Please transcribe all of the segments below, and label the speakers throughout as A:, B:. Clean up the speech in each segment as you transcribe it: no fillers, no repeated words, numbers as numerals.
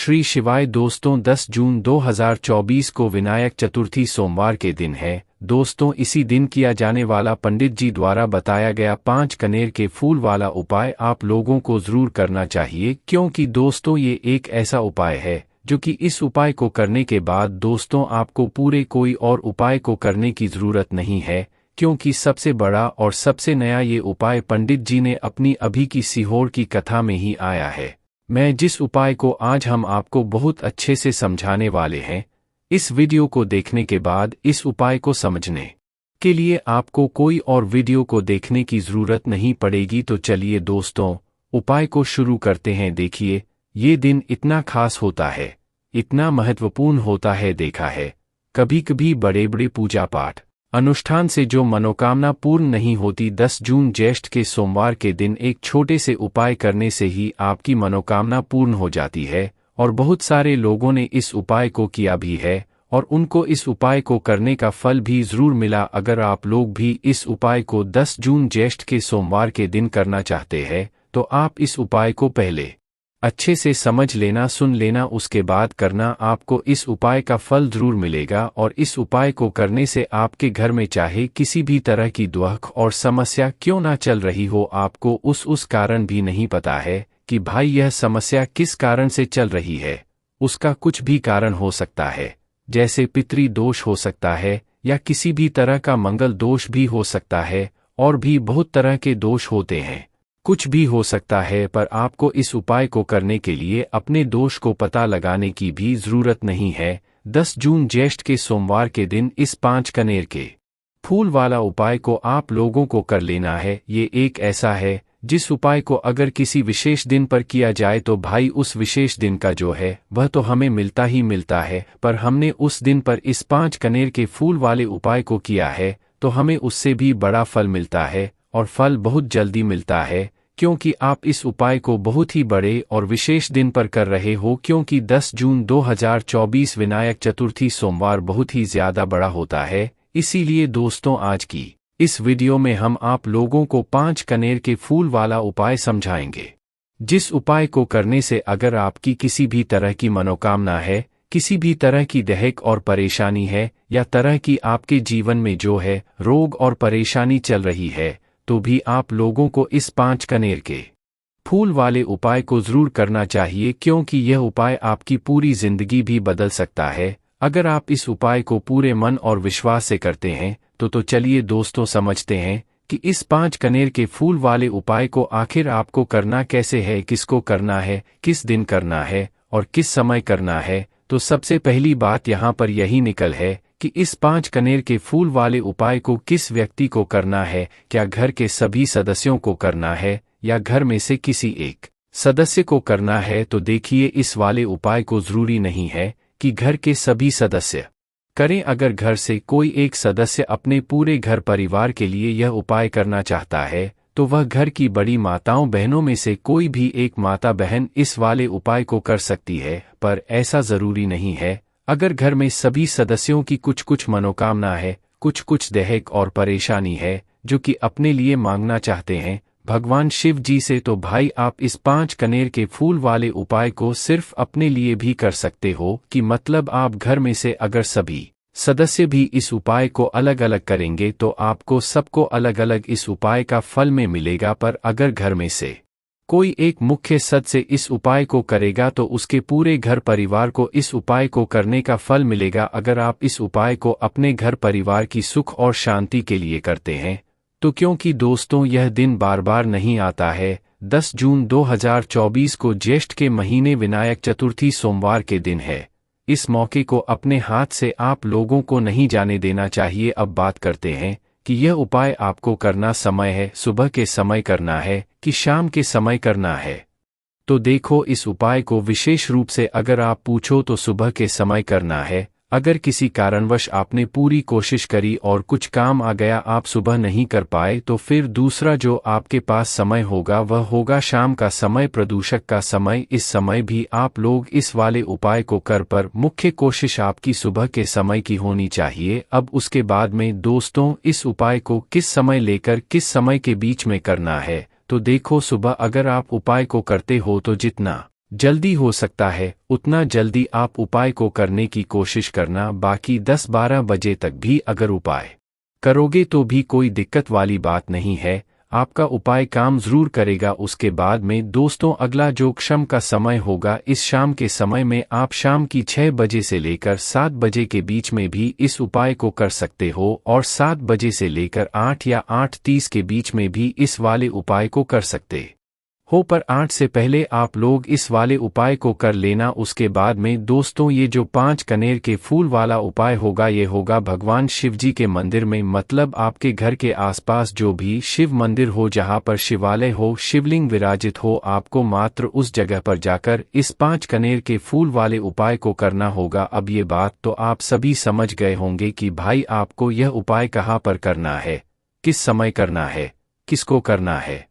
A: श्री शिवाय दोस्तों 10 जून 2024 को विनायक चतुर्थी सोमवार के दिन है। दोस्तों इसी दिन किया जाने वाला पंडित जी द्वारा बताया गया 5 कनेर के फूल वाला उपाय आप लोगों को जरूर करना चाहिए, क्योंकि दोस्तों ये एक ऐसा उपाय है जो कि इस उपाय को करने के बाद दोस्तों आपको पूरे कोई और उपाय को करने की जरूरत नहीं है, क्योंकि सबसे बड़ा और सबसे नया ये उपाय पंडित जी ने अपनी अभी की सीहोर की कथा में ही आया है। मैं जिस उपाय को आज हम आपको बहुत अच्छे से समझाने वाले हैं, इस वीडियो को देखने के बाद इस उपाय को समझने के लिए आपको कोई और वीडियो को देखने की जरूरत नहीं पड़ेगी। तो चलिए दोस्तों उपाय को शुरू करते हैं। देखिए ये दिन इतना खास होता है, इतना महत्वपूर्ण होता है, देखा है कभी कभी बड़े बड़े पूजा पाठ अनुष्ठान से जो मनोकामना पूर्ण नहीं होती, 10 जून ज्येष्ठ के सोमवार के दिन एक छोटे से उपाय करने से ही आपकी मनोकामना पूर्ण हो जाती है। और बहुत सारे लोगों ने इस उपाय को किया भी है और उनको इस उपाय को करने का फल भी जरूर मिला। अगर आप लोग भी इस उपाय को 10 जून ज्येष्ठ के सोमवार के दिन करना चाहते हैं तो आप इस उपाय को पहले अच्छे से समझ लेना, सुन लेना, उसके बाद करना। आपको इस उपाय का फल जरूर मिलेगा और इस उपाय को करने से आपके घर में चाहे किसी भी तरह की दुख और समस्या क्यों ना चल रही हो, आपको उस कारण भी नहीं पता है कि भाई यह समस्या किस कारण से चल रही है। उसका कुछ भी कारण हो सकता है, जैसे पितृ दोष हो सकता है या किसी भी तरह का मंगल दोष भी हो सकता है, और भी बहुत तरह के दोष होते हैं, कुछ भी हो सकता है। पर आपको इस उपाय को करने के लिए अपने दोष को पता लगाने की भी जरूरत नहीं है। 10 जून ज्येष्ठ के सोमवार के दिन इस 5 कनेर के फूल वाला उपाय को आप लोगों को कर लेना है। ये एक ऐसा है जिस उपाय को अगर किसी विशेष दिन पर किया जाए तो भाई उस विशेष दिन का जो है वह तो हमें मिलता ही मिलता है, पर हमने उस दिन पर इस 5 कनेर के फूल वाले उपाय को किया है तो हमें उससे भी बड़ा फल मिलता है, और फल बहुत जल्दी मिलता है, क्योंकि आप इस उपाय को बहुत ही बड़े और विशेष दिन पर कर रहे हो। क्योंकि 10 जून 2024 विनायक चतुर्थी सोमवार बहुत ही ज्यादा बड़ा होता है। इसीलिए दोस्तों आज की इस वीडियो में हम आप लोगों को 5 कनेर के फूल वाला उपाय समझाएंगे, जिस उपाय को करने से अगर आपकी किसी भी तरह की मनोकामना है, किसी भी तरह की दहेक और परेशानी है, या तरह की आपके जीवन में जो है रोग और परेशानी चल रही है, तो भी आप लोगों को इस 5 कनेर के फूल वाले उपाय को जरूर करना चाहिए, क्योंकि यह उपाय आपकी पूरी जिंदगी भी बदल सकता है अगर आप इस उपाय को पूरे मन और विश्वास से करते हैं। तो चलिए दोस्तों समझते हैं कि इस 5 कनेर के फूल वाले उपाय को आखिर आपको करना कैसे है, किसको करना है, किस दिन करना है और किस समय करना है। तो सबसे पहली बात यहाँ पर यही निकल है कि इस 5 कनेर के फूल वाले उपाय को किस व्यक्ति को करना है। क्या घर के सभी सदस्यों को करना है या घर में से किसी एक सदस्य को करना है? तो देखिए इस वाले उपाय को जरूरी नहीं है कि घर के सभी सदस्य करें। अगर घर से कोई एक सदस्य अपने पूरे घर परिवार के लिए यह उपाय करना चाहता है तो वह घर की बड़ी माताओं बहनों में से कोई भी एक माता बहन इस वाले उपाय को कर सकती है, पर ऐसा जरूरी नहीं है। अगर घर में सभी सदस्यों की कुछ कुछ मनोकामना है, कुछ कुछ दहेक और परेशानी है जो कि अपने लिए मांगना चाहते हैं भगवान शिव जी से, तो भाई आप इस 5 कनेर के फूल वाले उपाय को सिर्फ अपने लिए भी कर सकते हो। कि मतलब आप घर में से अगर सभी सदस्य भी इस उपाय को अलग अलग करेंगे तो आपको सबको अलग अलग इस उपाय का फल में मिलेगा। पर अगर घर में से कोई एक मुख्य सदस्य इस उपाय को करेगा तो उसके पूरे घर परिवार को इस उपाय को करने का फल मिलेगा। अगर आप इस उपाय को अपने घर परिवार की सुख और शांति के लिए करते हैं तो क्योंकि दोस्तों यह दिन बार बार नहीं आता है। 10 जून 2024 को ज्येष्ठ के महीने विनायक चतुर्थी सोमवार के दिन है। इस मौके को अपने हाथ से आप लोगों को नहीं जाने देना चाहिए। अब बात करते हैं कि यह उपाय आपको करना समय है, सुबह के समय करना है कि शाम के समय करना है। तो देखो इस उपाय को विशेष रूप से अगर आप पूछो तो सुबह के समय करना है। अगर किसी कारणवश आपने पूरी कोशिश करी और कुछ काम आ गया, आप सुबह नहीं कर पाए, तो फिर दूसरा जो आपके पास समय होगा वह होगा शाम का समय, प्रदूषक का समय। इस समय भी आप लोग इस वाले उपाय को कर, पर मुख्य कोशिश आपकी सुबह के समय की होनी चाहिए। अब उसके बाद में दोस्तों इस उपाय को किस समय लेकर किस समय के बीच में करना है, तो देखो सुबह अगर आप उपाय को करते हो तो जितना जल्दी हो सकता है उतना जल्दी आप उपाय को करने की कोशिश करना, बाकी 10-12 बजे तक भी अगर उपाय करोगे तो भी कोई दिक्कत वाली बात नहीं है, आपका उपाय काम जरूर करेगा। उसके बाद में दोस्तों अगला जो क्षम का समय होगा, इस शाम के समय में आप शाम की 6 बजे से लेकर 7 बजे के बीच में भी इस उपाय को कर सकते हो और 7 बजे से लेकर 8 या 8:30 के बीच में भी इस वाले उपाय को कर सकते हो, पर 8 से पहले आप लोग इस वाले उपाय को कर लेना। उसके बाद में दोस्तों ये जो 5 कनेर के फूल वाला उपाय होगा, ये होगा भगवान शिवजी के मंदिर में, मतलब आपके घर के आसपास जो भी शिव मंदिर हो, जहां पर शिवालय हो, शिवलिंग विराजित हो, आपको मात्र उस जगह पर जाकर इस 5 कनेर के फूल वाले उपाय को करना होगा। अब ये बात तो आप सभी समझ गए होंगे कि भाई आपको यह उपाय कहाँ पर करना है, किस समय करना है, किसको करना है।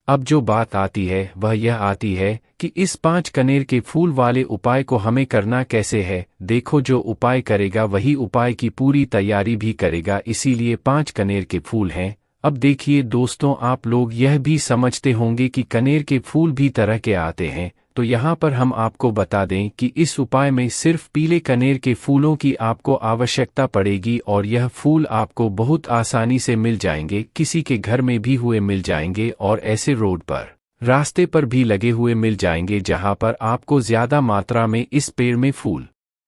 A: अब जो बात आती है वह यह आती है कि इस 5 कनेर के फूल वाले उपाय को हमें करना कैसे है। देखो जो उपाय करेगा वही उपाय की पूरी तैयारी भी करेगा, इसीलिए 5 कनेर के फूल हैं। अब देखिए दोस्तों, आप लोग यह भी समझते होंगे कि कनेर के फूल भी तरह के आते हैं, तो यहाँ पर हम आपको बता दें कि इस उपाय में सिर्फ पीले कनेर के फूलों की आपको आवश्यकता पड़ेगी और यह फूल आपको बहुत आसानी से मिल जाएंगे, किसी के घर में भी हुए मिल जाएंगे और ऐसे रोड पर, रास्ते पर भी लगे हुए मिल जाएंगे, जहाँ पर आपको ज्यादा मात्रा में इस पेड़ में फूल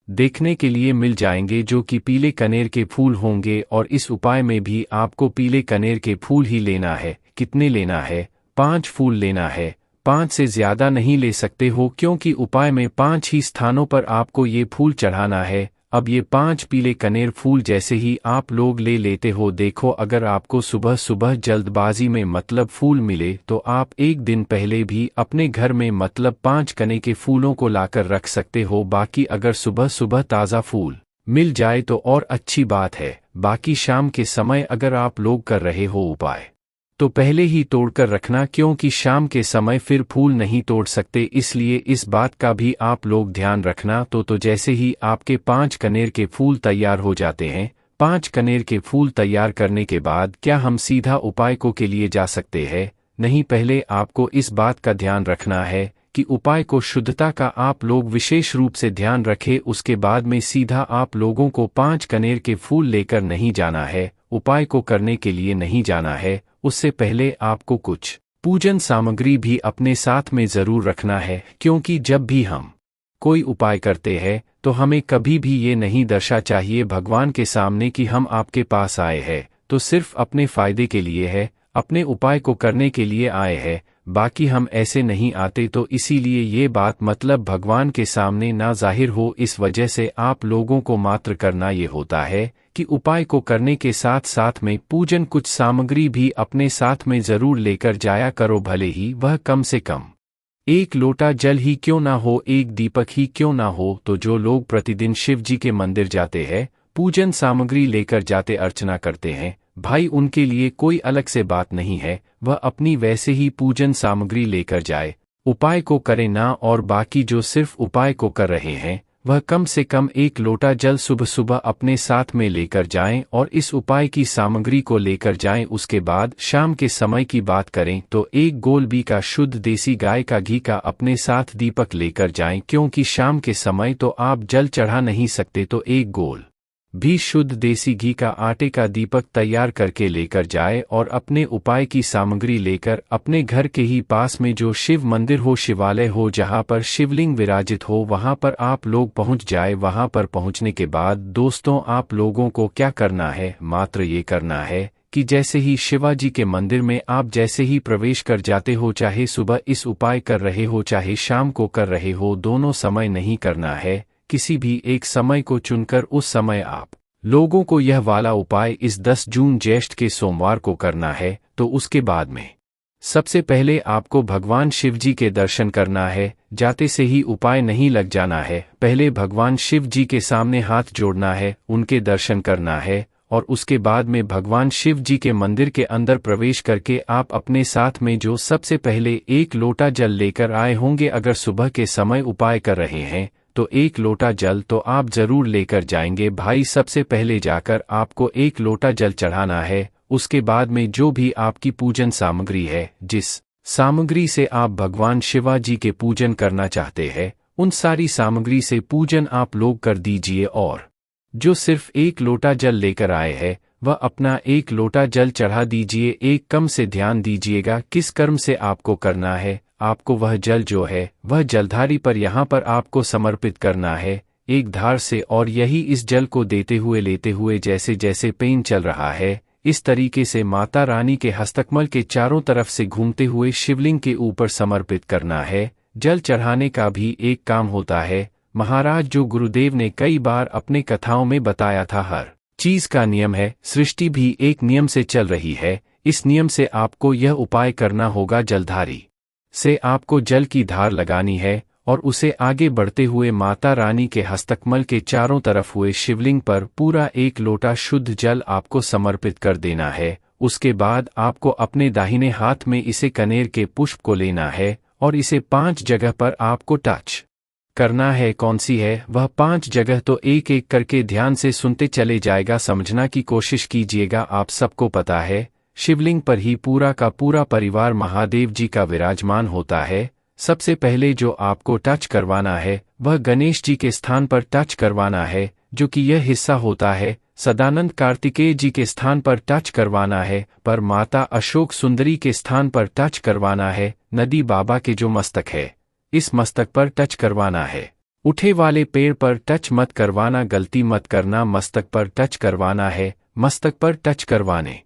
A: देखने के लिए मिल जाएंगे, जो कि पीले कनेर के फूल होंगे। और इस उपाय में भी आपको पीले कनेर के फूल ही लेना है। कितने लेना है? 5 फूल लेना है, 5 से ज्यादा नहीं ले सकते हो, क्योंकि उपाय में 5 ही स्थानों पर आपको ये फूल चढ़ाना है। अब ये 5 पीले कनेर फूल जैसे ही आप लोग ले लेते हो, देखो अगर आपको सुबह सुबह जल्दबाजी में मतलब फूल मिले तो आप एक दिन पहले भी अपने घर में मतलब 5 कने के फूलों को लाकर रख सकते हो। बाकी अगर सुबह सुबह ताज़ा फूल मिल जाए तो और अच्छी बात है। बाकी शाम के समय अगर आप लोग कर रहे हो उपाय तो पहले ही तोड़कर रखना, क्योंकि शाम के समय फिर फूल नहीं तोड़ सकते, इसलिए इस बात का भी आप लोग ध्यान रखना। तो जैसे ही आपके 5 कनेर के फूल तैयार हो जाते हैं, 5 कनेर के फूल तैयार करने के बाद क्या हम सीधा उपाय को के लिए जा सकते हैं? नहीं, पहले आपको इस बात का ध्यान रखना है कि उपाय को शुद्धता का आप लोग विशेष रूप से ध्यान रखें। उसके बाद में सीधा आप लोगों को 5 कनेर के फूल लेकर नहीं जाना है, उपाय को करने के लिए नहीं जाना है। उससे पहले आपको कुछ पूजन सामग्री भी अपने साथ में जरूर रखना है, क्योंकि जब भी हम कोई उपाय करते हैं तो हमें कभी भी ये नहीं दर्शा चाहिए भगवान के सामने कि हम आपके पास आए हैं तो सिर्फ अपने फायदे के लिए है, अपने उपाय को करने के लिए आए हैं, बाकी हम ऐसे नहीं आते। तो इसीलिए ये बात मतलब भगवान के सामने ना जाहिर हो, इस वजह से आप लोगों को मात्र करना ये होता है कि उपाय को करने के साथ साथ में पूजन कुछ सामग्री भी अपने साथ में जरूर लेकर जाया करो, भले ही वह कम से कम 1 लोटा जल ही क्यों ना हो, 1 दीपक ही क्यों ना हो। तो जो लोग प्रतिदिन शिव जी के मंदिर जाते हैं, पूजन सामग्री लेकर जाते अर्चना करते हैं, भाई उनके लिए कोई अलग से बात नहीं है, वह अपनी वैसे ही पूजन सामग्री लेकर जाए, उपाय को करे ना। और बाकी जो सिर्फ उपाय को कर रहे हैं वह कम से कम 1 लोटा जल सुबह सुबह अपने साथ में लेकर जाएं और इस उपाय की सामग्री को लेकर जाएं। उसके बाद शाम के समय की बात करें तो 1 गोल बी का शुद्ध देसी गाय का घी का अपने साथ दीपक लेकर जाएं, क्योंकि शाम के समय तो आप जल चढ़ा नहीं सकते, तो 1 गोल भी शुद्ध देसी घी का आटे का दीपक तैयार करके लेकर जाए और अपने उपाय की सामग्री लेकर अपने घर के ही पास में जो शिव मंदिर हो, शिवालय हो, जहां पर शिवलिंग विराजित हो, वहां पर आप लोग पहुंच जाए। वहां पर पहुंचने के बाद दोस्तों आप लोगों को क्या करना है, मात्र ये करना है कि जैसे ही शिवाजी के मंदिर में आप जैसे ही प्रवेश कर जाते हो, चाहे सुबह इस उपाय कर रहे हो चाहे शाम को कर रहे हो, दोनों समय नहीं करना है, किसी भी एक समय को चुनकर उस समय आप लोगों को यह वाला उपाय इस 10 जून ज्येष्ठ के सोमवार को करना है। तो उसके बाद में सबसे पहले आपको भगवान शिवजी के दर्शन करना है, जाते से ही उपाय नहीं लग जाना है, पहले भगवान शिव जी के सामने हाथ जोड़ना है, उनके दर्शन करना है और उसके बाद में भगवान शिव जी के मंदिर के अंदर प्रवेश करके आप अपने साथ में जो सबसे पहले 1 लोटा जल लेकर आए होंगे, अगर सुबह के समय उपाय कर रहे हैं तो 1 लोटा जल तो आप जरूर लेकर जाएंगे भाई। सबसे पहले जाकर आपको 1 लोटा जल चढ़ाना है, उसके बाद में जो भी आपकी पूजन सामग्री है, जिस सामग्री से आप भगवान शिवाजी के पूजन करना चाहते हैं, उन सारी सामग्री से पूजन आप लोग कर दीजिए। और जो सिर्फ एक लोटा जल लेकर आए हैं, वह अपना एक लोटा जल चढ़ा दीजिए। एक कम से ध्यान दीजिएगा किस कर्म से आपको करना है। आपको वह जल जो है वह जलधारी पर यहाँ पर आपको समर्पित करना है, एक धार से। और यही इस जल को देते हुए लेते हुए जैसे जैसे पेन चल रहा है, इस तरीके से माता रानी के हस्तकमल के चारों तरफ से घूमते हुए शिवलिंग के ऊपर समर्पित करना है। जल चढ़ाने का भी एक काम होता है महाराज, जो गुरुदेव ने कई बार अपने कथाओं में बताया था। हर चीज का नियम है, सृष्टि भी एक नियम से चल रही है। इस नियम से आपको यह उपाय करना होगा। जलधारी से आपको जल की धार लगानी है और उसे आगे बढ़ते हुए माता रानी के हस्तकमल के चारों तरफ हुए शिवलिंग पर पूरा एक लोटा शुद्ध जल आपको समर्पित कर देना है। उसके बाद आपको अपने दाहिने हाथ में इसे कनेर के पुष्प को लेना है और इसे 5 जगह पर आपको टच करना है। कौन सी है वह 5 जगह, तो एक एक करके ध्यान से सुनते चले जाएगा, समझना की कोशिश कीजिएगा। आप सबको पता है शिवलिंग पर ही पूरा का पूरा परिवार महादेव जी का विराजमान होता है। सबसे पहले जो आपको टच करवाना है वह गणेश जी के स्थान पर टच करवाना है, जो कि यह हिस्सा होता है। सदानंद कार्तिकेय जी के स्थान पर टच करवाना है, पर माता अशोक सुंदरी के स्थान पर टच करवाना है। नदी बाबा के जो मस्तक है, इस मस्तक पर टच करवाना है। उठे वाले पेड़ पर टच मत करवाना, गलती मत करना, मस्तक पर टच करवाना है। मस्तक पर टच करवाने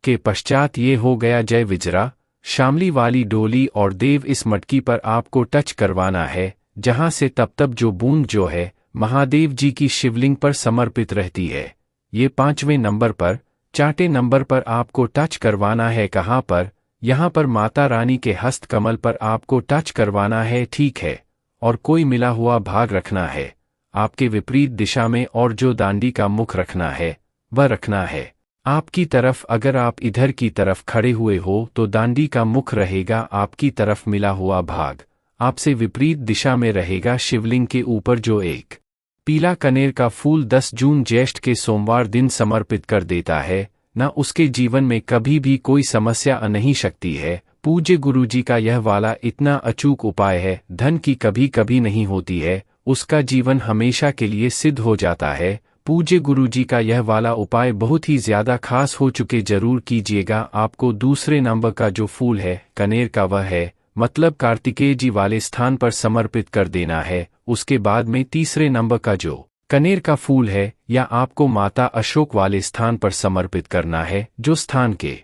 A: के पश्चात ये हो गया जय विजरा, शामली वाली डोली और देव इस मटकी पर आपको टच करवाना है, जहां से तब जो बूंद जो है महादेव जी की शिवलिंग पर समर्पित रहती है। ये 5वें नंबर पर, 4ठे नंबर पर आपको टच करवाना है। कहाँ पर? यहाँ पर माता रानी के हस्त कमल पर आपको टच करवाना है, ठीक है। और कोई मिला हुआ भाग रखना है आपके विपरीत दिशा में, और जो दांडी का मुख रखना है वह रखना है आपकी तरफ। अगर आप इधर की तरफ खड़े हुए हो तो दांडी का मुख रहेगा आपकी तरफ, मिला हुआ भाग आपसे विपरीत दिशा में रहेगा। शिवलिंग के ऊपर जो एक पीला कनेर का फूल 10 जून ज्येष्ठ के सोमवार दिन समर्पित कर देता है, न उसके जीवन में कभी भी कोई समस्या आ नहीं सकती है। पूज्य गुरुजी का यह वाला इतना अचूक उपाय है, धन की कभी कभी नहीं होती है, उसका जीवन हमेशा के लिए सिद्ध हो जाता है। पूज्य गुरुजी का यह वाला उपाय बहुत ही ज्यादा खास हो चुके, जरूर कीजिएगा। आपको दूसरे नंबर का जो फूल है कनेर का, वह है मतलब कार्तिकेय जी वाले स्थान पर समर्पित कर देना है। उसके बाद में तीसरे नंबर का जो कनेर का फूल है या आपको माता अशोक वाले स्थान पर समर्पित करना है, जो स्थान के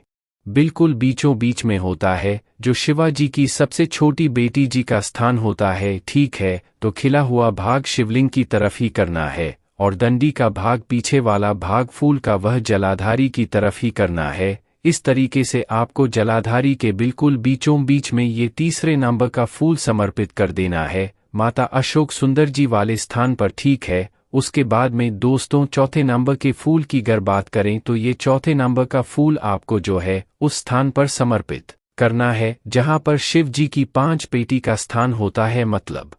A: बिल्कुल बीचों बीच में होता है, जो शिवाजी की सबसे छोटी बेटी जी का स्थान होता है, ठीक है। तो खिला हुआ भाग शिवलिंग की तरफ ही करना है और दंडी का भाग, पीछे वाला भाग फूल का, वह जलाधारी की तरफ ही करना है। इस तरीके से आपको जलाधारी के बिल्कुल बीचों बीच में ये तीसरे नंबर का फूल समर्पित कर देना है माता अशोक सुंदर जी वाले स्थान पर, ठीक है। उसके बाद में दोस्तों चौथे नंबर के फूल की अगर बात करें तो ये चौथे नंबर का फूल आपको जो है उस स्थान पर समर्पित करना है जहां पर शिव जी की 5 पेटी का स्थान होता है। मतलब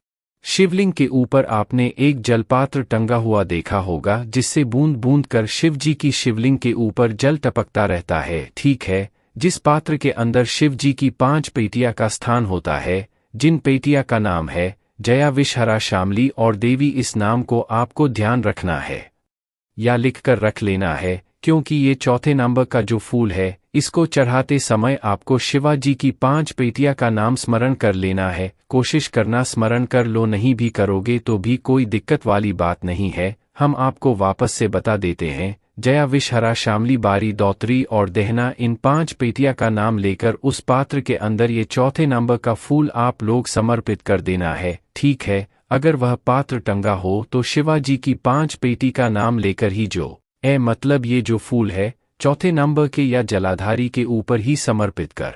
A: शिवलिंग के ऊपर आपने एक जलपात्र टंगा हुआ देखा होगा, जिससे बूंद बूंद कर शिव जी की शिवलिंग के ऊपर जल टपकता रहता है, ठीक है। जिस पात्र के अंदर शिव जी की 5 पेटियां का स्थान होता है, जिन पेटियां का नाम है जया, विषहरा, शामली और देवी, इस नाम को आपको ध्यान रखना है या लिखकर रख लेना है, क्योंकि ये चौथे नंबर का जो फूल है इसको चढ़ाते समय आपको शिवाजी की 5 पेटियां का नाम स्मरण कर लेना है। कोशिश करना स्मरण कर लो, नहीं भी करोगे तो भी कोई दिक्कत वाली बात नहीं है। हम आपको वापस से बता देते हैं, जया, विषहरा, शामली, बारी, दौत्री और दहना, इन 5 पेटियां का नाम लेकर उस पात्र के अंदर ये चौथे नंबर का फूल आप लोग समर्पित कर देना है, ठीक है। अगर वह पात्र टंगा हो तो शिवाजी की 5 पेटी का नाम लेकर ही जो मतलब ये जो फूल है चौथे नंबर के या जलाधारी के ऊपर ही समर्पित कर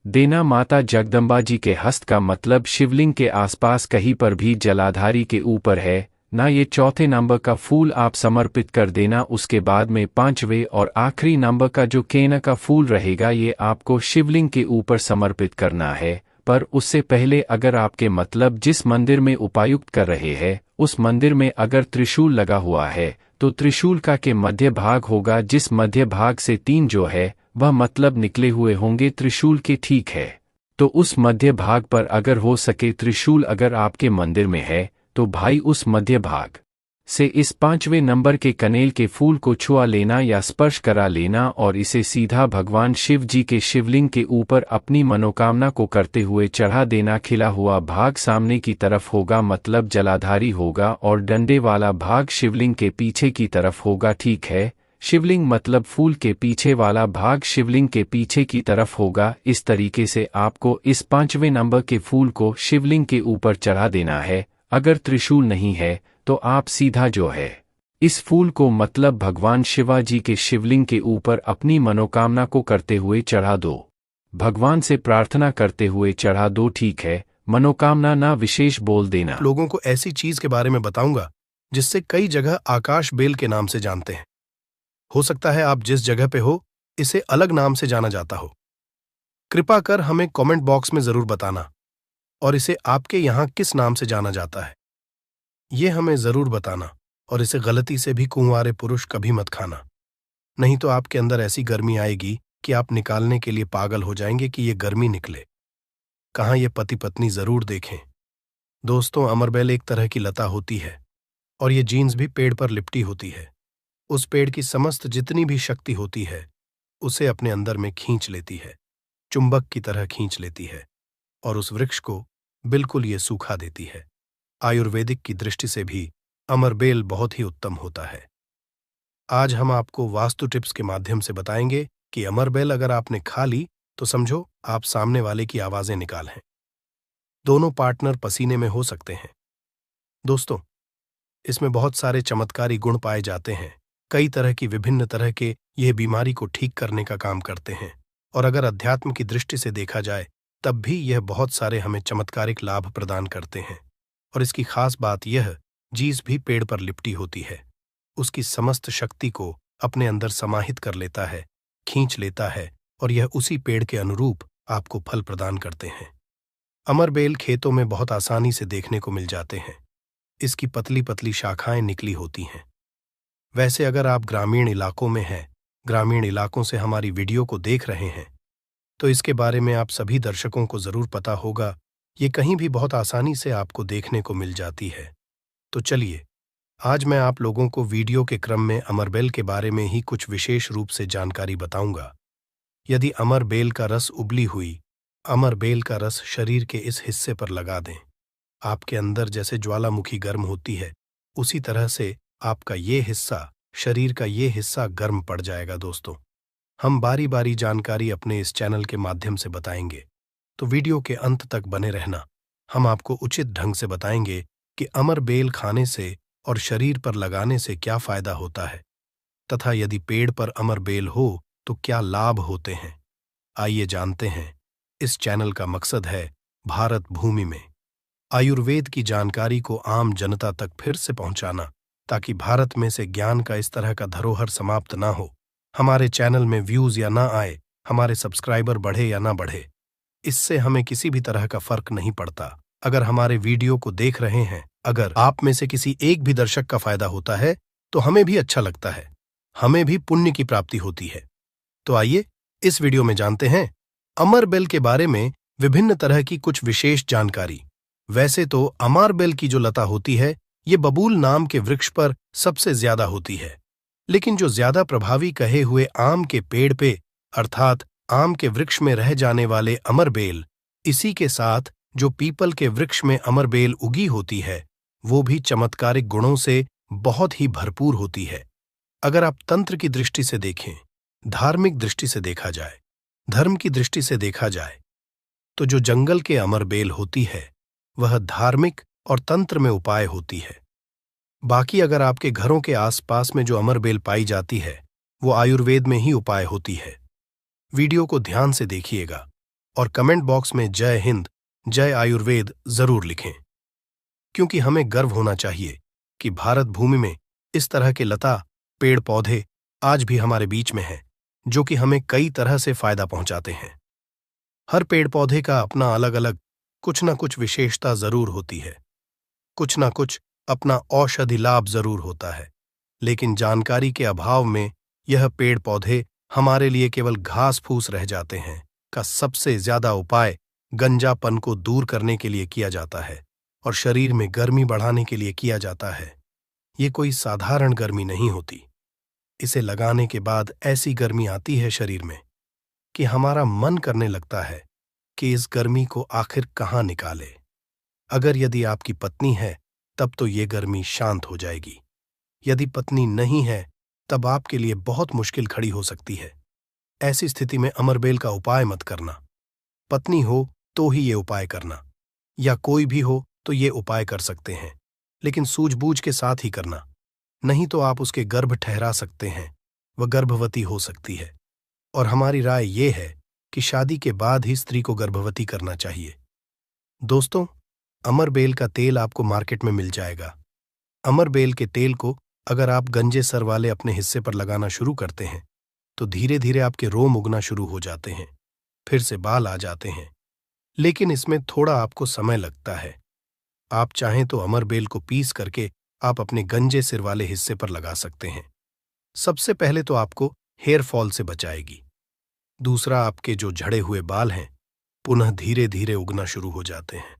A: देना। माता जगदम्बा जी के हस्त का मतलब शिवलिंग के आसपास कहीं पर भी जलाधारी के ऊपर है ना, ये चौथे नंबर का फूल आप समर्पित कर देना। उसके बाद में 5वें और आखिरी नंबर का जो केना का फूल रहेगा ये आपको शिवलिंग के ऊपर समर्पित करना है। पर उससे पहले अगर आपके मतलब जिस मंदिर में उपायुक्त कर रहे हैं उस मंदिर में अगर त्रिशूल लगा हुआ है तो त्रिशूल का के मध्य भाग होगा, जिस मध्य भाग से 3 जो है वह मतलब निकले हुए होंगे त्रिशूल के, ठीक है। तो उस मध्य भाग पर अगर हो सके त्रिशूल अगर आपके मंदिर में है तो भाई उस मध्य भाग से इस 5वें नंबर के कनेल के फूल को छुआ लेना या स्पर्श करा लेना और इसे सीधा भगवान शिव जी के शिवलिंग के ऊपर अपनी मनोकामना को करते हुए चढ़ा देना। खिला हुआ भाग सामने की तरफ होगा मतलब जलाधारी होगा और डंडे वाला भाग शिवलिंग के पीछे की तरफ होगा। ठीक है, शिवलिंग मतलब फूल के पीछे वाला भाग शिवलिंग के पीछे की तरफ होगा। इस तरीके से आपको इस 5वें नंबर के फूल को शिवलिंग के ऊपर चढ़ा देना है। अगर त्रिशूल नहीं है तो आप सीधा जो है इस फूल को मतलब भगवान शिवाजी के शिवलिंग के ऊपर अपनी मनोकामना को करते हुए चढ़ा दो, भगवान से प्रार्थना करते हुए चढ़ा दो। ठीक है, मनोकामना ना विशेष बोल देना।
B: लोगों को ऐसी चीज के बारे में बताऊंगा जिससे कई जगह आकाश बेल के नाम से जानते हैं। हो सकता है आप जिस जगह पे हो इसे अलग नाम से जाना जाता हो। कृपा कर हमें कमेंट बॉक्स में जरूर बताना और इसे आपके यहां किस नाम से जाना जाता है ये हमें जरूर बताना। और इसे गलती से भी कुंवारे पुरुष कभी मत खाना, नहीं तो आपके अंदर ऐसी गर्मी आएगी कि आप निकालने के लिए पागल हो जाएंगे कि ये गर्मी निकले। कहाँ ये पति पत्नी जरूर देखें। दोस्तों, अमरबेल एक तरह की लता होती है और ये जीन्स भी पेड़ पर लिपटी होती है। उस पेड़ की समस्त जितनी भी शक्ति होती है उसे अपने अंदर में खींच लेती है, चुंबक की तरह खींच लेती है और उस वृक्ष को बिल्कुल ये सूखा देती है। आयुर्वेदिक की दृष्टि से भी अमरबेल बहुत ही उत्तम होता है। आज हम आपको वास्तु टिप्स के माध्यम से बताएंगे कि अमरबेल अगर आपने खा ली तो समझो आप सामने वाले की आवाजें निकाल हैं। दोनों पार्टनर पसीने में हो सकते हैं। दोस्तों, इसमें बहुत सारे चमत्कारी गुण पाए जाते हैं। कई तरह की विभिन्न तरह के यह बीमारी को ठीक करने का काम करते हैं और अगर अध्यात्म की दृष्टि से देखा जाए तब भी यह बहुत सारे हमें चमत्कारिक लाभ प्रदान करते हैं। और इसकी खास बात यह, जीस भी पेड़ पर लिपटी होती है, उसकी समस्त शक्ति को अपने अंदर समाहित कर लेता है, खींच लेता है और यह उसी पेड़ के अनुरूप आपको फल प्रदान करते हैं। अमरबेल खेतों में बहुत आसानी से देखने को मिल जाते हैं। इसकी पतली पतली शाखाएं निकली होती हैं। वैसे अगर आप ग्रामीण इलाकों में हैं, ग्रामीण इलाकों से हमारी वीडियो को देख रहे हैं, तो इसके बारे में आप सभी दर्शकों को जरूर पता होगा। ये कहीं भी बहुत आसानी से आपको देखने को मिल जाती है। तो चलिए, आज मैं आप लोगों को वीडियो के क्रम में अमरबेल के बारे में ही कुछ विशेष रूप से जानकारी बताऊंगा। यदि अमरबेल का रस उबली हुई अमरबेल का रस शरीर के इस हिस्से पर लगा दें, आपके अंदर जैसे ज्वालामुखी गर्म होती है उसी तरह से आपका ये हिस्सा, शरीर का ये हिस्सा गर्म पड़ जाएगा। दोस्तों, हम बारी बारी जानकारी अपने इस चैनल के माध्यम से बताएंगे, तो वीडियो के अंत तक बने रहना। हम आपको उचित ढंग से बताएंगे कि अमरबेल खाने से और शरीर पर लगाने से क्या फायदा होता है तथा यदि पेड़ पर अमरबेल हो तो क्या लाभ होते हैं। आइए जानते हैं। इस चैनल का मकसद है भारत भूमि में आयुर्वेद की जानकारी को आम जनता तक फिर से पहुंचाना, ताकि भारत में से ज्ञान का इस तरह का धरोहर समाप्त ना हो। हमारे चैनल में व्यूज या ना आए, हमारे सब्सक्राइबर बढ़े या ना बढ़े, इससे हमें किसी भी तरह का फर्क नहीं पड़ता। अगर हमारे वीडियो को देख रहे हैं, अगर आप में से किसी एक भी दर्शक का फायदा होता है तो हमें भी अच्छा लगता है, हमें भी पुण्य की प्राप्ति होती है। तो आइए इस वीडियो में जानते हैं अमरबेल के बारे में विभिन्न तरह की कुछ विशेष जानकारी। वैसे तो अमरबेल की जो लता होती है ये बबूल नाम के वृक्ष पर सबसे ज्यादा होती है, लेकिन जो ज्यादा प्रभावी कहे हुए आम के पेड़ पे अर्थात आम के वृक्ष में रह जाने वाले अमरबेल, इसी के साथ जो पीपल के वृक्ष में अमरबेल उगी होती है वो भी चमत्कारिक गुणों से बहुत ही भरपूर होती है। अगर आप तंत्र की दृष्टि से देखें, धार्मिक दृष्टि से देखा जाए, धर्म की दृष्टि से देखा जाए, तो जो जंगल के अमरबेल होती है वह धार्मिक और तंत्र में उपाय होती है। बाकी अगर आपके घरों के आसपास में जो अमरबेल पाई जाती है वो आयुर्वेद में ही उपाय होती है। वीडियो को ध्यान से देखिएगा और कमेंट बॉक्स में जय हिंद, जय आयुर्वेद जरूर लिखें, क्योंकि हमें गर्व होना चाहिए कि भारत भूमि में इस तरह के लता, पेड़ पौधे आज भी हमारे बीच में हैं, जो कि हमें कई तरह से फायदा पहुंचाते हैं। हर पेड़ पौधे का अपना अलग अलग कुछ न कुछ विशेषता जरूर होती है, कुछ न कुछ अपना औषधि लाभ जरूर होता है, लेकिन जानकारी के अभाव में यह पेड़ पौधे हमारे लिए केवल घास फूस रह जाते हैं। का सबसे ज्यादा उपाय गंजापन को दूर करने के लिए किया जाता है और शरीर में गर्मी बढ़ाने के लिए किया जाता है। ये कोई साधारण गर्मी नहीं होती। इसे लगाने के बाद ऐसी गर्मी आती है शरीर में कि हमारा मन करने लगता है कि इस गर्मी को आखिर कहाँ निकाले। अगर यदि आपकी पत्नी है तब तो ये गर्मी शांत हो जाएगी। यदि पत्नी नहीं है तब आपके लिए बहुत मुश्किल खड़ी हो सकती है। ऐसी स्थिति में अमरबेल का उपाय मत करना। पत्नी हो तो ही ये उपाय करना, या कोई भी हो तो ये उपाय कर सकते हैं, लेकिन सूझबूझ के साथ ही करना, नहीं तो आप उसके गर्भ ठहरा सकते हैं, वह गर्भवती हो सकती है। और हमारी राय ये है कि शादी के बाद ही स्त्री को गर्भवती करना चाहिए। दोस्तों, अमरबेल का तेल आपको मार्केट में मिल जाएगा। अमरबेल के तेल को अगर आप गंजे सर वाले अपने हिस्से पर लगाना शुरू करते हैं तो धीरे धीरे आपके रोम उगना शुरू हो जाते हैं, फिर से बाल आ जाते हैं, लेकिन इसमें थोड़ा आपको समय लगता है। आप चाहें तो अमरबेल को पीस करके आप अपने गंजे सिर वाले हिस्से पर लगा सकते हैं। सबसे पहले तो आपको हेयर फॉल से बचाएगी। दूसरा, आपके जो झड़े हुए बाल हैं पुनः धीरे धीरे उगना शुरू हो जाते हैं।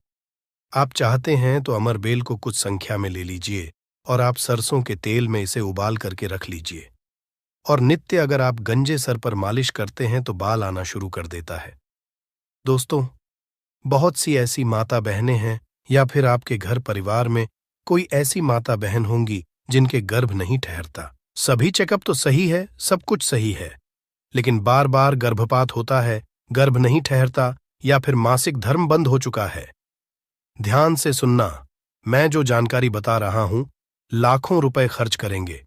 B: आप चाहते हैं तो अमरबेल को कुछ संख्या में ले लीजिए और आप सरसों के तेल में इसे उबाल करके रख लीजिए, और नित्य अगर आप गंजे सर पर मालिश करते हैं तो बाल आना शुरू कर देता है। दोस्तों, बहुत सी ऐसी माता बहनें हैं या फिर आपके घर परिवार में कोई ऐसी माता बहन होंगी जिनके गर्भ नहीं ठहरता। सभी चेकअप तो सही है, सब कुछ सही है, लेकिन बार बार गर्भपात होता है, गर्भ नहीं ठहरता, या फिर मासिक धर्म बंद हो चुका है। ध्यान से सुनना, मैं जो जानकारी बता रहा हूं लाखों रुपए खर्च करेंगे,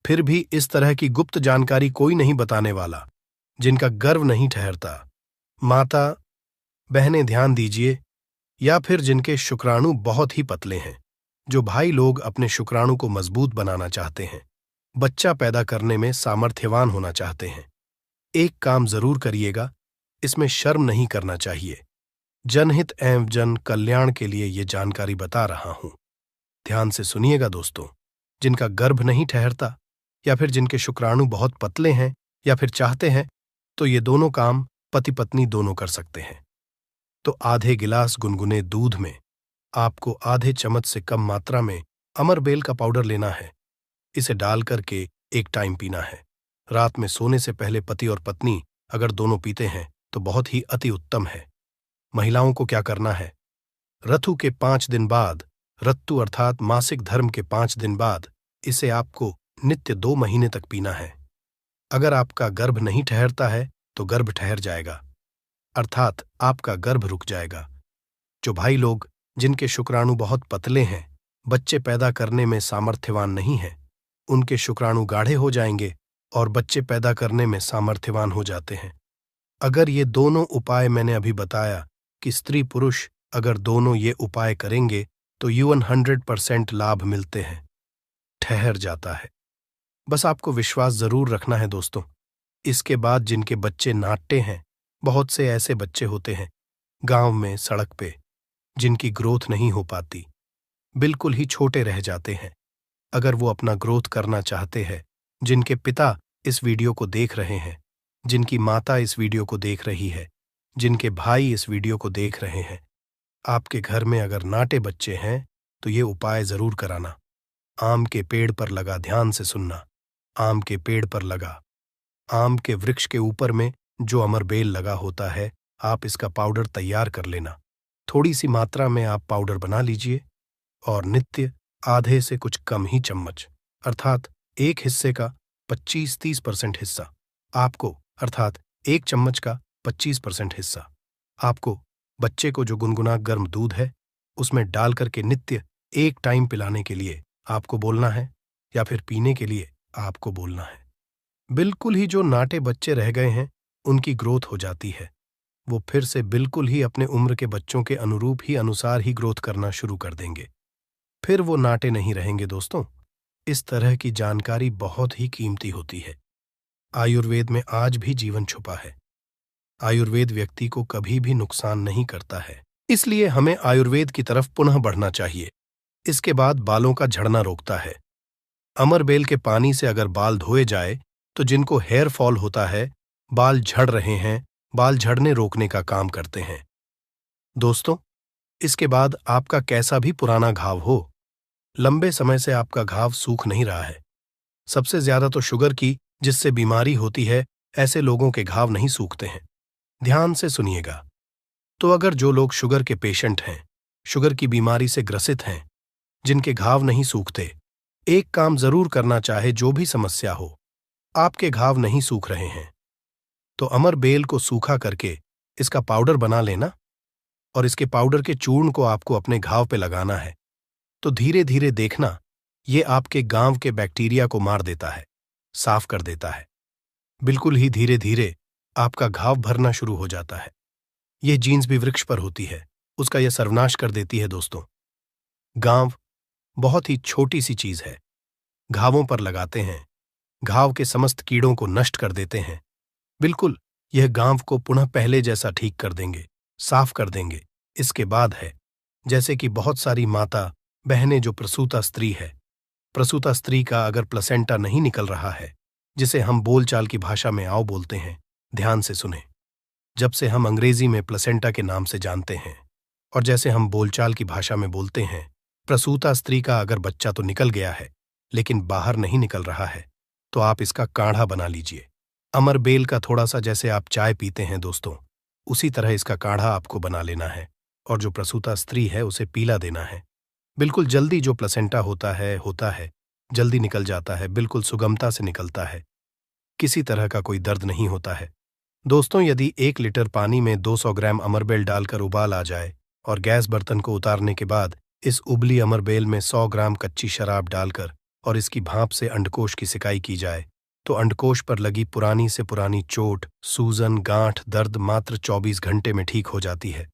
B: फिर भी इस तरह की गुप्त जानकारी कोई नहीं बताने वाला। जिनका गर्भ नहीं ठहरता, माता बहनें ध्यान दीजिए, या फिर जिनके शुक्राणु बहुत ही पतले हैं, जो भाई लोग अपने शुक्राणु को मजबूत बनाना चाहते हैं, बच्चा पैदा करने में सामर्थ्यवान होना चाहते हैं, एक काम जरूर करिएगा, इसमें शर्म नहीं करना चाहिए। जनहित एवं जन कल्याण के लिए ये जानकारी बता रहा हूं। ध्यान से सुनिएगा दोस्तों, जिनका गर्भ नहीं ठहरता या फिर जिनके शुक्राणु बहुत पतले हैं या फिर चाहते हैं, तो ये दोनों काम पति पत्नी दोनों कर सकते हैं। तो आधे गिलास गुनगुने दूध में आपको आधे चम्मच से कम मात्रा में अमरबेल का पाउडर लेना है। इसे डाल करके एक टाइम पीना है। रात में सोने से पहले पति और पत्नी अगर दोनों पीते हैं तो बहुत ही अति उत्तम है। महिलाओं को क्या करना है, ऋतु के 5 दिन बाद, ऋतु अर्थात मासिक धर्म के 5 दिन बाद इसे आपको नित्य 2 महीने तक पीना है। अगर आपका गर्भ नहीं ठहरता है तो गर्भ ठहर जाएगा, अर्थात आपका गर्भ रुक जाएगा। जो भाई लोग जिनके शुक्राणु बहुत पतले हैं, बच्चे पैदा करने में सामर्थ्यवान नहीं हैं, उनके शुक्राणु गाढ़े हो जाएंगे और बच्चे पैदा करने में सामर्थ्यवान हो जाते हैं। अगर ये दोनों उपाय मैंने अभी बताया कि स्त्री पुरुष अगर दोनों ये उपाय करेंगे तो युवन 100% लाभ मिलते हैं, ठहर जाता है। बस आपको विश्वास जरूर रखना है दोस्तों। इसके बाद जिनके बच्चे नाट्य हैं, बहुत से ऐसे बच्चे होते हैं गांव में, सड़क पे, जिनकी ग्रोथ नहीं हो पाती, बिल्कुल ही छोटे रह जाते हैं। अगर वो अपना ग्रोथ करना चाहते हैं, जिनके पिता इस वीडियो को देख रहे हैं, जिनकी माता इस वीडियो को देख रही है, जिनके भाई इस वीडियो को देख रहे हैं, आपके घर में अगर नाटे बच्चे हैं तो ये उपाय जरूर कराना। आम के पेड़ पर लगा, ध्यान से सुनना, आम के पेड़ पर लगा, आम के वृक्ष के ऊपर में जो अमरबेल लगा होता है, आप इसका पाउडर तैयार कर लेना। थोड़ी सी मात्रा में आप पाउडर बना लीजिए और नित्य आधे से कुछ कम ही चम्मच, अर्थात एक हिस्से का 25-30% हिस्सा आपको, अर्थात एक चम्मच का 25% हिस्सा आपको बच्चे को जो गुनगुना गर्म दूध है उसमें डाल करके नित्य एक टाइम पिलाने के लिए आपको बोलना है, या फिर पीने के लिए आपको बोलना है। बिल्कुल ही जो नाटे बच्चे रह गए हैं उनकी ग्रोथ हो जाती है, वो फिर से बिल्कुल ही अपने उम्र के बच्चों के अनुरूप ही अनुसार ही ग्रोथ करना शुरू कर देंगे, फिर वो नाटे नहीं रहेंगे। दोस्तों, इस तरह की जानकारी बहुत ही कीमती होती है। आयुर्वेद में आज भी जीवन छुपा है। आयुर्वेद व्यक्ति को कभी भी नुकसान नहीं करता है, इसलिए हमें आयुर्वेद की तरफ पुनः बढ़ना चाहिए। इसके बाद बालों का झड़ना रोकता है। अमरबेल के पानी से अगर बाल धोए जाए तो जिनको हेयर फॉल होता है, बाल झड़ रहे हैं, बाल झड़ने रोकने का काम करते हैं। दोस्तों, इसके बाद आपका कैसा भी पुराना घाव हो, लंबे समय से आपका घाव सूख नहीं रहा है। सबसे ज्यादा तो शुगर की जिससे बीमारी होती है, ऐसे लोगों के घाव नहीं सूखते हैं। ध्यान से सुनिएगा। तो अगर जो लोग शुगर के पेशेंट हैं, शुगर की बीमारी से ग्रसित हैं, जिनके घाव नहीं सूखते, एक काम जरूर करना चाहे जो भी समस्या हो, आपके घाव नहीं सूख रहे हैं, तो अमर बेल को सूखा करके इसका पाउडर बना लेना और इसके पाउडर के चूर्ण को आपको अपने घाव पे लगाना है। तो धीरे धीरे देखना, ये आपके गांव के बैक्टीरिया को मार देता है, साफ कर देता है। बिल्कुल ही धीरे धीरे आपका घाव भरना शुरू हो जाता है। यह जीन्स भी वृक्ष पर होती है, उसका यह सर्वनाश कर देती है। दोस्तों, गांव बहुत ही छोटी सी चीज है, घावों पर लगाते हैं, घाव के समस्त कीड़ों को नष्ट कर देते हैं। बिल्कुल यह गांव को पुनः पहले जैसा ठीक कर देंगे, साफ कर देंगे। इसके बाद है जैसे कि बहुत सारी माता बहनें जो प्रसूता स्त्री है, प्रसूता स्त्री का अगर प्लेसेंटा नहीं निकल रहा है, जिसे हम बोलचाल की भाषा में आओ बोलते हैं, ध्यान से सुने। जब से हम अंग्रेजी में प्लेसेंटा के नाम से जानते हैं और जैसे हम बोलचाल की भाषा में बोलते हैं, प्रसूता स्त्री का अगर बच्चा तो निकल गया है लेकिन बाहर नहीं निकल रहा है, तो आप इसका काढ़ा बना लीजिए। अमर बेल का थोड़ा सा जैसे आप चाय पीते हैं दोस्तों, उसी तरह इसका काढ़ा आपको बना लेना है और जो प्रसूता स्त्री है उसे पीला देना है। बिल्कुल जल्दी जो प्लेसेंटा होता है, जल्दी निकल जाता है, बिल्कुल सुगमता से निकलता है, किसी तरह का कोई दर्द नहीं होता है। दोस्तों, यदि 1 लीटर पानी में 200 ग्राम अमरबेल डालकर उबाल आ जाए और गैस बर्तन को उतारने के बाद इस उबली अमरबेल में 100 ग्राम कच्ची शराब डालकर और इसकी भाप से अंडकोश की सिकाई की जाए, तो अंडकोश पर लगी पुरानी से पुरानी चोट, सूजन, गांठ, दर्द मात्र 24 घंटे में ठीक हो जाती है।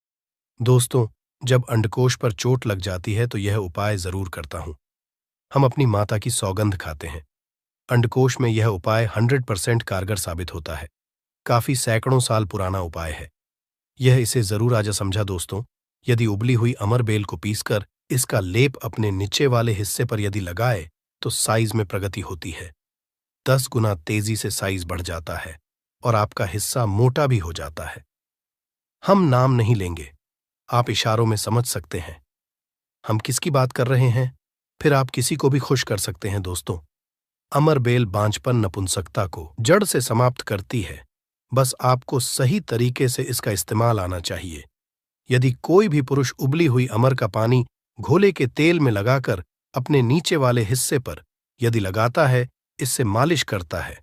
B: दोस्तों, जब अंडकोश पर चोट लग जाती है तो यह उपाय जरूर करता हूं। हम अपनी माता की सौगंध खाते हैं। अंडकोश में यह उपाय 100% कारगर साबित होता है। काफी सैकड़ों साल पुराना उपाय है। यह इसे जरूर आजा समझा दोस्तों। यदि उबली हुई अमरबेल को पीसकर इसका लेप अपने नीचे वाले हिस्से पर यदि लगाए तो साइज में प्रगति होती है। 10 गुना तेजी से साइज बढ़ जाता है और आपका हिस्सा मोटा भी हो जाता है। हम नाम नहीं लेंगे, आप इशारों में समझ सकते हैं हम किसकी बात कर रहे हैं। फिर आप किसी को भी खुश कर सकते हैं। दोस्तों, अमरबेल बांझपन, नपुंसकता को जड़ से समाप्त करती है। बस आपको सही तरीके से इसका इस्तेमाल आना चाहिए। यदि कोई भी पुरुष उबली हुई अमर का पानी घोले के तेल में लगाकर अपने नीचे वाले हिस्से पर यदि लगाता है, इससे मालिश करता है,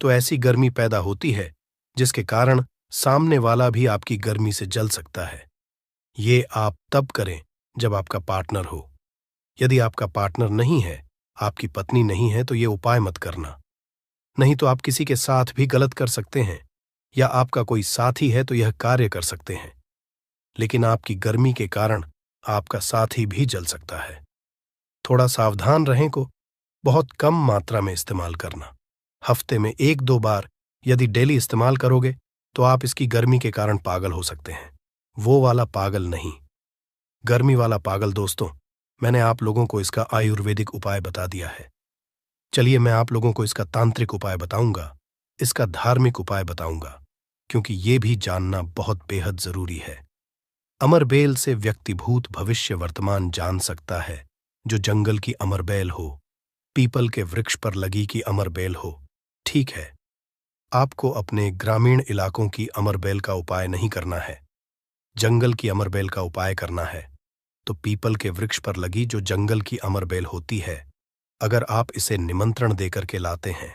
B: तो ऐसी गर्मी पैदा होती है जिसके कारण सामने वाला भी आपकी गर्मी से जल सकता है। ये आप तब करें जब आपका पार्टनर हो। यदि आपका पार्टनर नहीं है, आपकी पत्नी नहीं है, तो ये उपाय मत करना। नहीं तो आप किसी के साथ भी गलत कर सकते हैं, या आपका कोई साथी है तो यह कार्य कर सकते हैं, लेकिन आपकी गर्मी के कारण आपका साथी भी जल सकता है। थोड़ा सावधान रहें को बहुत कम मात्रा में इस्तेमाल करना। हफ्ते में 1-2 बार यदि डेली इस्तेमाल करोगे तो आप इसकी गर्मी के कारण पागल हो सकते हैं। वो वाला पागल नहीं, गर्मी वाला पागल। दोस्तों, मैंने आप लोगों को इसका आयुर्वेदिक उपाय बता दिया है। चलिए मैं आप लोगों को इसका तांत्रिक उपाय बताऊंगा, इसका धार्मिक उपाय बताऊंगा, क्योंकि ये भी जानना बहुत बेहद जरूरी है। अमरबेल से व्यक्ति भूत भविष्य वर्तमान जान सकता है। जो जंगल की अमरबेल हो, पीपल के वृक्ष पर लगी की अमरबेल हो। ठीक है, आपको अपने ग्रामीण इलाकों की अमरबेल का उपाय नहीं करना है, जंगल की अमरबेल का उपाय करना है। तो पीपल के वृक्ष पर लगी जो जंगल की अमरबेल होती है, अगर आप इसे निमंत्रण देकर के लाते हैं,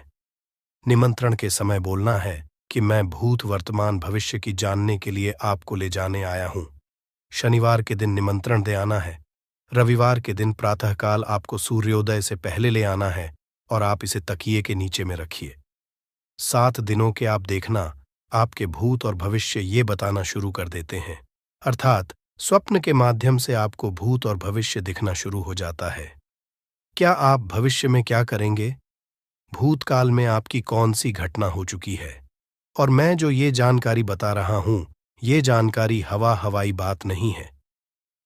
B: निमंत्रण के समय बोलना है कि मैं भूत वर्तमान भविष्य की जानने के लिए आपको ले जाने आया हूं। शनिवार के दिन निमंत्रण दे आना है, रविवार के दिन प्रातःकाल आपको सूर्योदय से पहले ले आना है और आप इसे तकिए के नीचे में रखिए। 7 दिनों के आप देखना, आपके भूत और भविष्य ये बताना शुरू कर देते हैं, अर्थात स्वप्न के माध्यम से आपको भूत और भविष्य दिखना शुरू हो जाता है। क्या आप भविष्य में क्या करेंगे, भूतकाल में आपकी कौन सी घटना हो चुकी है, और मैं जो ये जानकारी बता रहा हूं, ये जानकारी हवाई बात नहीं है।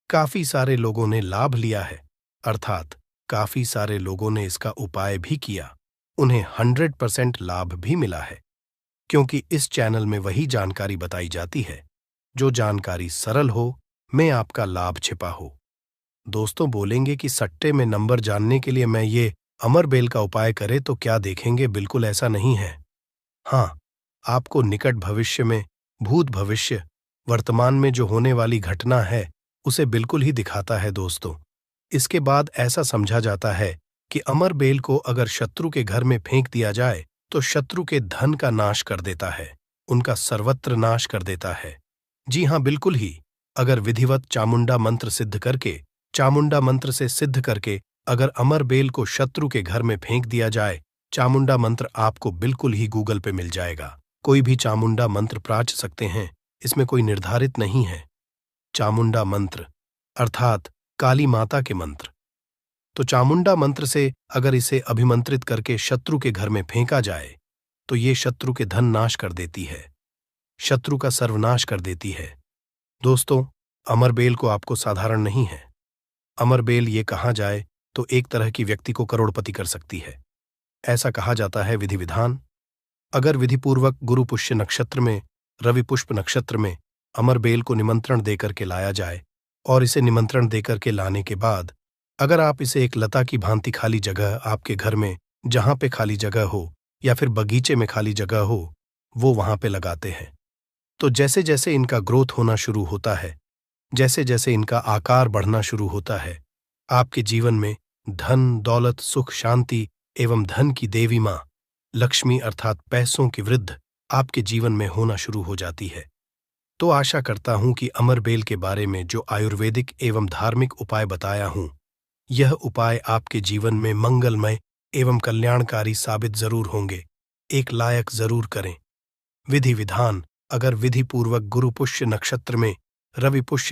B: काफी सारे लोगों ने लाभ लिया है, अर्थात काफी सारे लोगों ने इसका उपाय भी किया, उन्हें 100% लाभ भी मिला है, क्योंकि इस चैनल में वही जानकारी बताई जाती है जो जानकारी सरल हो, में आपका लाभ छिपा हो। दोस्तों बोलेंगे कि सट्टे में नंबर जानने के लिए मैं ये अमरबेल का उपाय करे तो क्या देखेंगे, बिल्कुल ऐसा नहीं है। हाँ, आपको निकट भविष्य में, भूत भविष्य, वर्तमान में जो होने वाली घटना है उसे बिल्कुल ही दिखाता है दोस्तों। इसके बाद ऐसा समझा जाता है कि अमरबेल को अगर शत्रु के घर में फेंक दिया जाए तो शत्रु के धन का नाश कर देता है, उनका सर्वत्र नाश कर देता है। जी हाँ, बिल्कुल ही। अगर विधिवत चामुंडा मंत्र सिद्ध करके, चामुंडा मंत्र से सिद्ध करके अगर अमरबेल को शत्रु के घर में फेंक दिया जाए, चामुंडा मंत्र आपको बिल्कुल ही गूगल पे मिल जाएगा। कोई भी चामुंडा मंत्र प्राच सकते हैं, इसमें कोई निर्धारित नहीं है। चामुंडा मंत्र अर्थात काली माता के मंत्र। तो चामुंडा मंत्र से अगर इसे अभिमंत्रित करके शत्रु के घर में फेंका जाए तो ये शत्रु के धन नाश कर देती है, शत्रु का सर्वनाश कर देती है। दोस्तों, अमरबेल को आपको साधारण नहीं है। अमरबेल ये कहा जाए तो एक तरह की व्यक्ति को करोड़पति कर सकती है। ऐसा कहा जाता है विधि विधान। अगर विधिपूर्वक गुरु पुष्य नक्षत्र में, रवि पुष्प नक्षत्र में अमरबेल को निमंत्रण देकर के लाया जाए और इसे निमंत्रण देकर के लाने के बाद अगर आप इसे एक लता की भांति खाली जगह आपके घर में, जहां पे खाली जगह हो या फिर बगीचे में खाली जगह हो, वो वहां पे लगाते हैं, तो जैसे जैसे इनका ग्रोथ होना शुरू होता है, जैसे जैसे इनका आकार बढ़ना शुरू होता है, आपके जीवन में धन, दौलत, सुख, शांति एवं धन की देवी मां लक्ष्मी अर्थात पैसों की वृद्धि आपके जीवन में होना शुरू हो जाती है। तो आशा करता हूं कि अमरबेल के बारे में जो आयुर्वेदिक एवं धार्मिक उपाय बताया हूं, यह उपाय आपके जीवन में मंगलमय एवं कल्याणकारी साबित जरूर होंगे। एक लायक जरूर करें। विधि विधान: अगर विधि पूर्वक गुरु पुष्य नक्षत्र में, रवि पुष्य